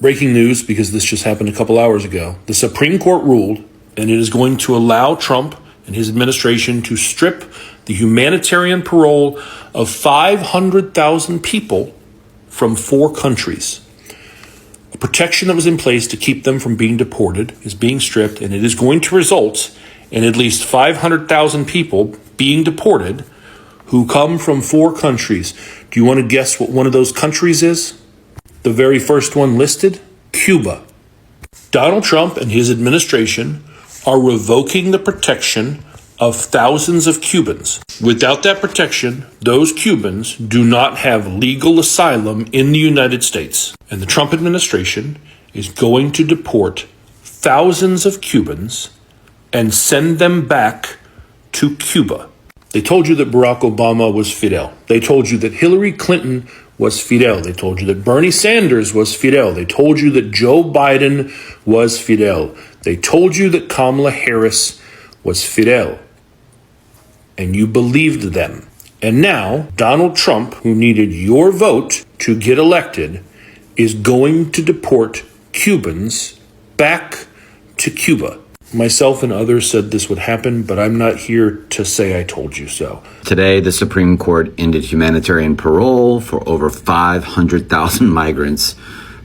Breaking news, because this just happened a couple hours ago. The Supreme Court ruled, and it is going to allow Trump and his administration to strip the humanitarian parole of 500,000 people from 4 countries. A protection that was in place to keep them from being deported is being stripped, and it is going to result in at least 500,000 people being deported who come from 4 countries. Do you want to guess what one of those countries is? The very first one listed, Cuba. Donald Trump and his administration are revoking the protection of thousands of Cubans. Without that protection, those Cubans do not have legal asylum in the United States. And the Trump administration is going to deport thousands of Cubans and send them back to Cuba. They told you that Barack Obama was Fidel. They told you that Hillary Clinton was Fidel. They told you that Bernie Sanders was Fidel. They told you that Joe Biden was Fidel. They told you that Kamala Harris was Fidel. And you believed them. And now, Donald Trump, who needed your vote to get elected, is going to deport Cubans back to Cuba. Myself and others said this would happen, but I'm not here to say I told you so. Today, the Supreme Court ended humanitarian parole for over 500,000 migrants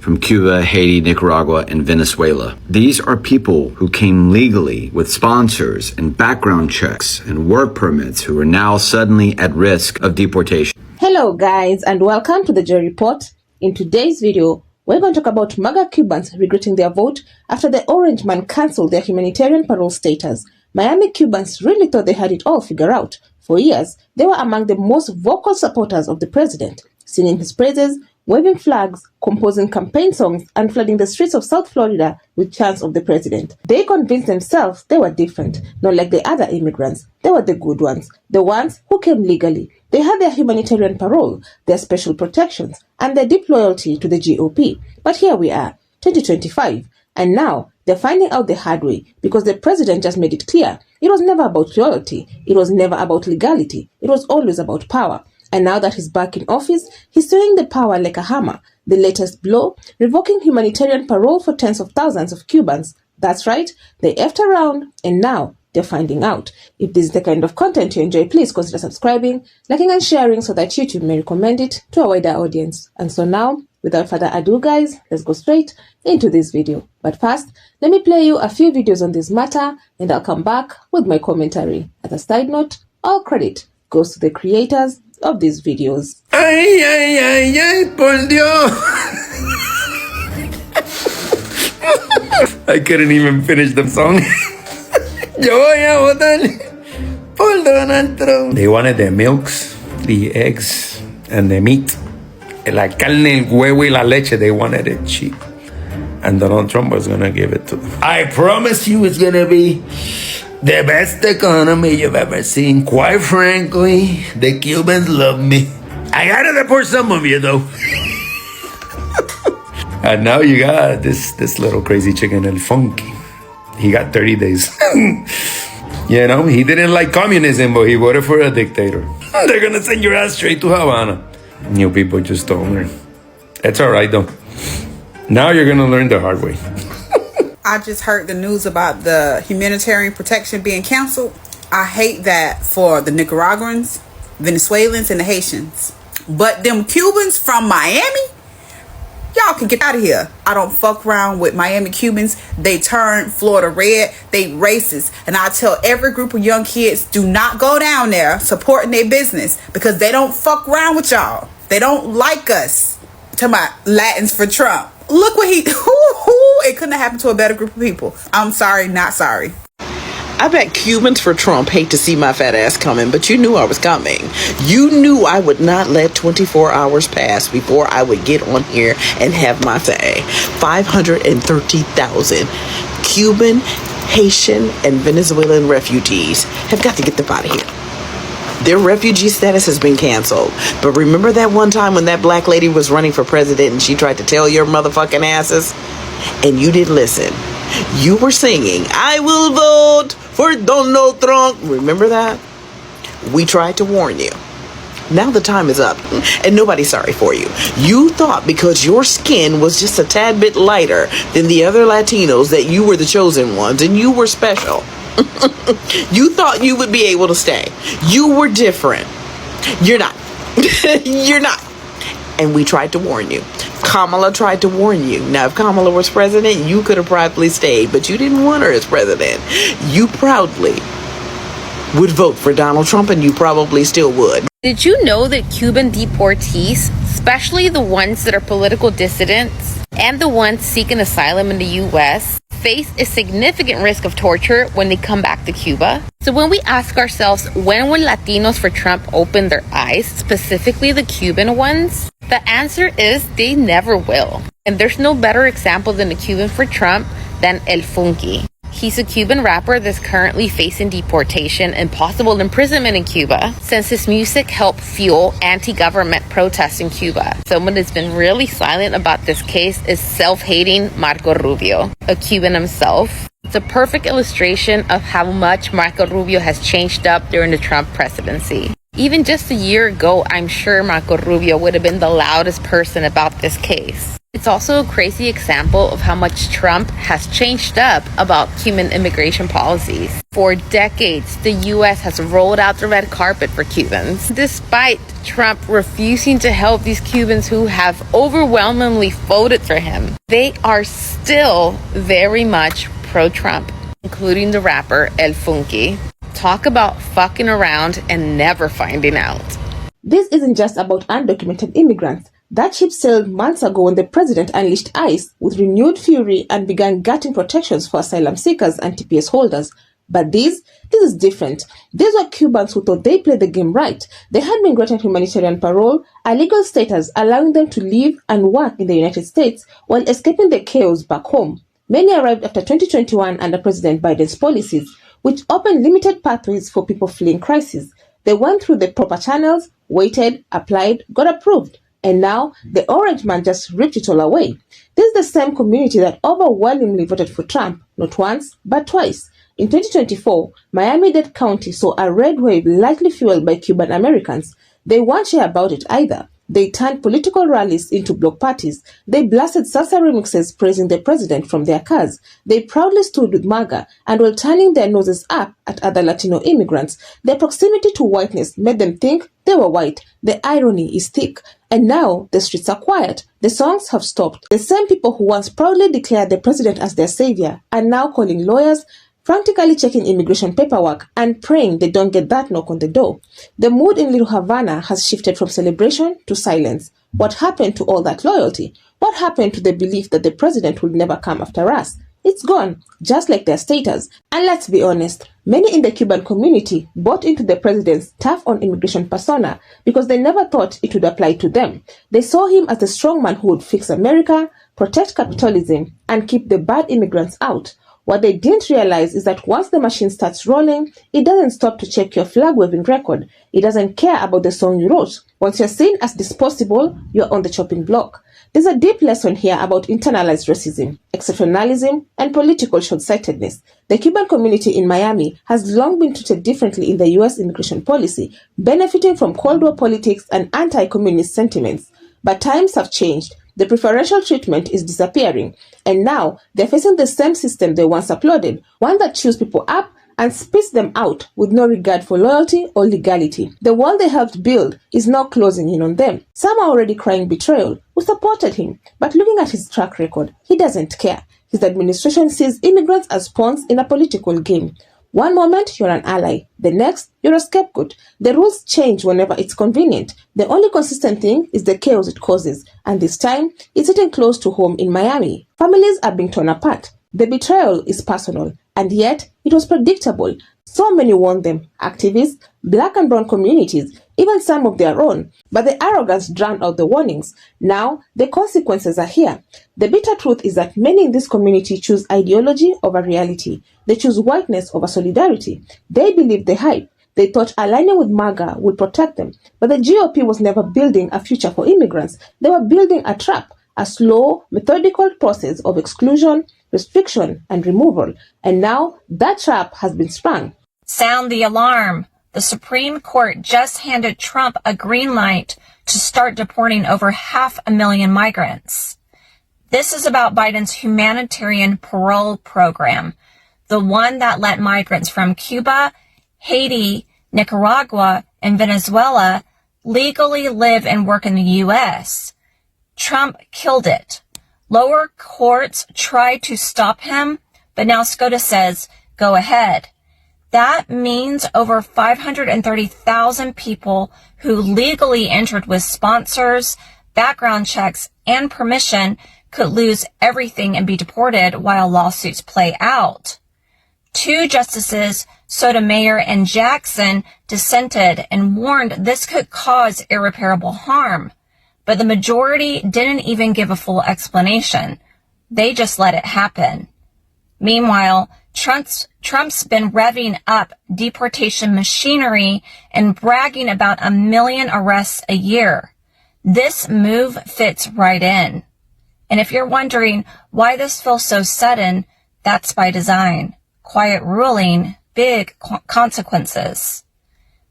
from Cuba, Haiti, Nicaragua, and Venezuela. These are people who came legally with sponsors and background checks and work permits who are now suddenly at risk of deportation. Hello guys, and welcome to the Joy Report. In today's video, we're going to talk about MAGA Cubans regretting their vote after the Orange Man cancelled their humanitarian parole status. Miami Cubans really thought they had it all figured out. For years, they were among the most vocal supporters of the president, singing his praises, waving flags, composing campaign songs, and flooding the streets of South Florida with chants of the president. They convinced themselves they were different, not like the other immigrants. They were the good ones, the ones who came legally. They had their humanitarian parole, their special protections, and their deep loyalty to the GOP. But here we are, 2025, and now they're finding out the hard way because the president just made it clear. It was never about loyalty. It was never about legality. It was always about power. And now that he's back in office, he's swinging the power like a hammer. The latest blow, revoking humanitarian parole for tens of thousands of Cubans. That's right, they effed around, and now they're finding out. If this is the kind of content you enjoy, please consider subscribing, liking, and sharing so that YouTube may recommend it to a wider audience. And so now, without further ado, guys, let's go straight into this video. But first, let me play you a few videos on this matter, and I'll come back with my commentary. As a side note, all credit goes to the creators of these videos. Ay, ay, ay, ay, por Dios. I couldn't even finish the song. Yo voy a votar por Donald Trump. They wanted the milks, the eggs, and the meat. La carne, el huevo, y la leche, they wanted it cheap. And Donald Trump was going to give it to them. I promise you it's going to be the best economy you've ever seen. Quite frankly, the Cubans love me. I gotta deport some of you, though. And now you got this little crazy chicken, El Funky. He got 30 days. You know, he didn't like communism, but he voted for a dictator. They're gonna send your ass straight to Havana. You people just don't learn. It's all right, though. Now you're gonna learn the hard way. I just heard the news about the humanitarian protection being canceled. I hate that for the Nicaraguans, Venezuelans, and the Haitians. But them Cubans from Miami, y'all can get out of here. I don't fuck around with Miami Cubans. They turn Florida red. They racist. And I tell every group of young kids, do not go down there supporting their business because they don't fuck around with y'all. They don't like us. I'm talking about Latins for Trump. Look what he... It couldn't have happened to a better group of people. I'm sorry, not sorry. I bet Cubans for Trump hate to see my fat ass coming, but you knew I was coming. You knew I would not let 24 hours pass before I would get on here and have my say. 530,000 Cuban, Haitian, and Venezuelan refugees have got to get them out of here. Their refugee status has been canceled. But remember that one time when that black lady was running for president and she tried to tell your motherfucking asses? And you didn't listen. You were singing, I will vote for Donald Trump. Remember that? We tried to warn you. Now the time is up, and nobody's sorry for you. You thought because your skin was just a tad bit lighter than the other Latinos that you were the chosen ones and you were special. You thought you would be able to stay. You were different. You're not. You're not. And we tried to warn you. Kamala tried to warn you. Now, if Kamala was president, you could have probably stayed, but you didn't want her as president. You proudly would vote for Donald Trump, and you probably still would. Did you know that Cuban deportees, especially the ones that are political dissidents and the ones seeking asylum in the U.S., face a significant risk of torture when they come back to Cuba? So when we ask ourselves, when will Latinos for Trump open their eyes, specifically the Cuban ones? The answer is they never will. And there's no better example than the Cuban for Trump than El Funky. He's a Cuban rapper that's currently facing deportation and possible imprisonment in Cuba since his music helped fuel anti-government protests in Cuba. Someone that's been really silent about this case is self-hating Marco Rubio, a Cuban himself. It's a perfect illustration of how much Marco Rubio has changed up during the Trump presidency. Even just a year ago, I'm sure Marco Rubio would have been the loudest person about this case. It's also a crazy example of how much Trump has changed up about Cuban immigration policies. For decades, the U.S. has rolled out the red carpet for Cubans, despite Trump refusing to help these Cubans who have overwhelmingly voted for him. They are still very much pro-Trump, including the rapper El Funky. Talk about fucking around and never finding out. This isn't just about undocumented immigrants. That ship sailed months ago when the president unleashed ICE with renewed fury and began gutting protections for asylum seekers and TPS holders. But this is different. These were Cubans who thought they played the game right. They had been granted humanitarian parole, a legal status allowing them to live and work in the United States while escaping the chaos back home. Many arrived after 2021 under President Biden's policies, which opened limited pathways for people fleeing crisis. They went through the proper channels, waited, applied, got approved. And now, the orange man just ripped it all away. This is the same community that overwhelmingly voted for Trump, not once, but twice. In 2024, Miami-Dade County saw a red wave likely fueled by Cuban Americans. They weren't shy about it either. They turned political rallies into block parties. They blasted salsa remixes praising the president from their cars. They proudly stood with MAGA and were turning their noses up at other Latino immigrants. Their proximity to whiteness made them think they were white. The irony is thick. And now the streets are quiet. The songs have stopped. The same people who once proudly declared the president as their savior are now calling lawyers, frantically checking immigration paperwork and praying they don't get that knock on the door. The mood in Little Havana has shifted from celebration to silence. What happened to all that loyalty? What happened to the belief that the president would never come after us? It's gone, just like their status. And let's be honest, many in the Cuban community bought into the president's tough on immigration persona because they never thought it would apply to them. They saw him as the strong man who would fix America, protect capitalism, and keep the bad immigrants out. What they didn't realize is that once the machine starts rolling, it doesn't stop to check your flag-waving record. It doesn't care about the song you wrote. Once you're seen as disposable, you're on the chopping block. There's a deep lesson here about internalized racism, exceptionalism, and political short-sightedness. The Cuban community in Miami has long been treated differently in the U.S. immigration policy, benefiting from Cold War politics and anti-communist sentiments. But times have changed. The preferential treatment is disappearing, and now they're facing the same system they once applauded, one that chews people up and spits them out with no regard for loyalty or legality. The wall they helped build is now closing in on them. Some are already crying betrayal. We supported him, but looking at his track record, he doesn't care. His administration sees immigrants as pawns in a political game. One moment, you're an ally. The next, you're a scapegoat. The rules change whenever it's convenient. The only consistent thing is the chaos it causes. And this time, it's hitting close to home in Miami. Families are being torn apart. The betrayal is personal. And yet, it was predictable. So many warned them. Activists, black and brown communities, even some of their own. But the arrogance drowned out the warnings. Now, the consequences are here. The bitter truth is that many in this community choose ideology over reality. They choose whiteness over solidarity. They believe the hype. They thought aligning with MAGA would protect them. But the GOP was never building a future for immigrants. They were building a trap, a slow, methodical process of exclusion, restriction, and removal. And now that trap has been sprung. Sound the alarm. the Supreme Court just handed Trump a green light to start deporting over 500,000 migrants. This is about Biden's Humanitarian Parole program, the one that let migrants from Cuba, Haiti, Nicaragua, and Venezuela legally live and work in the U.S. Trump killed it. Lower courts tried to stop him, but now SCOTUS says, go ahead. That means over 530,000 people who legally entered with sponsors, background checks, and permission could lose everything and be deported while lawsuits play out. 2 justices, Sotomayor and Jackson, dissented and warned this could cause irreparable harm, but the majority didn't even give a full explanation. They just let it happen. Meanwhile, Trump's been revving up deportation machinery and bragging about 1 million arrests a year. This move fits right in. And if you're wondering why this feels so sudden, that's by design. Quiet ruling, big consequences.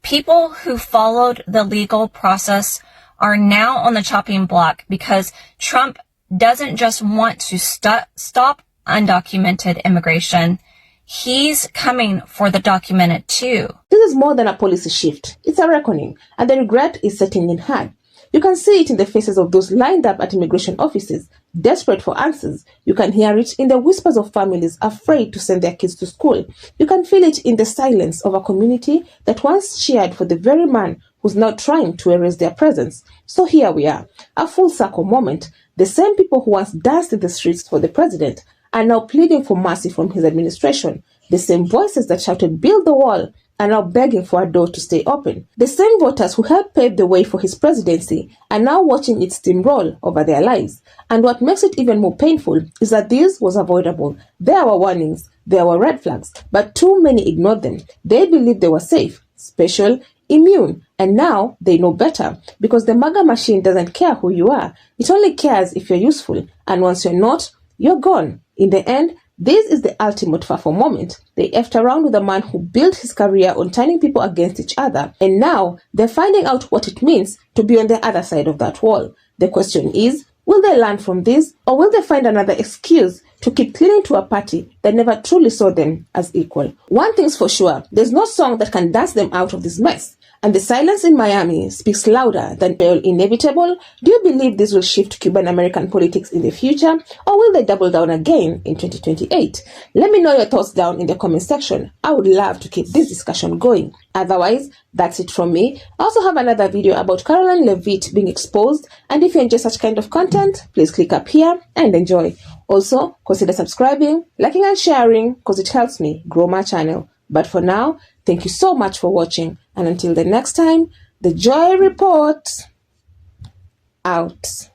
People who followed the legal process are now on the chopping block because Trump doesn't just want to stop undocumented immigration. He's coming for the documented too. This is more than a policy shift. It's a reckoning, and the regret is setting in hard. You can see it in the faces of those lined up at immigration offices, desperate for answers. You can hear it in the whispers of families afraid to send their kids to school. You can feel it in the silence of a community that once cheered for the very man who's now trying to erase their presence. So here we are, a full circle moment. The same people who once danced in the streets for the president are now pleading for mercy from his administration. The same voices that shouted, "Build the wall," are now begging for a door to stay open. The same voters who helped pave the way for his presidency are now watching it steamroll over their lives. And what makes it even more painful is that this was avoidable. There were warnings, there were red flags, but too many ignored them. They believed they were safe, special, immune, and now they know better, because the MAGA machine doesn't care who you are. It only cares if you're useful, and once you're not, you're gone. In the end, this is the ultimate FAFO moment. They effed around with a man who built his career on turning people against each other, and now they're finding out what it means to be on the other side of that wall. The question is, will they learn from this, or will they find another excuse to keep clinging to a party that never truly saw them as equal? One thing's for sure, there's no song that can dance them out of this mess. And the silence in Miami speaks louder than all inevitable. Do you believe this will shift Cuban-American politics in the future, or will they double down again in 2028? Let me know your thoughts down in the comment section. I would love to keep this discussion going. Otherwise, that's it from me. I also have another video about Caroline Leavitt being exposed, and if you enjoy such kind of content, please click up here and enjoy. Also, consider subscribing, liking and sharing, because it helps me grow my channel. But for now, thank you so much for watching, and until the next time, the Joy Report out.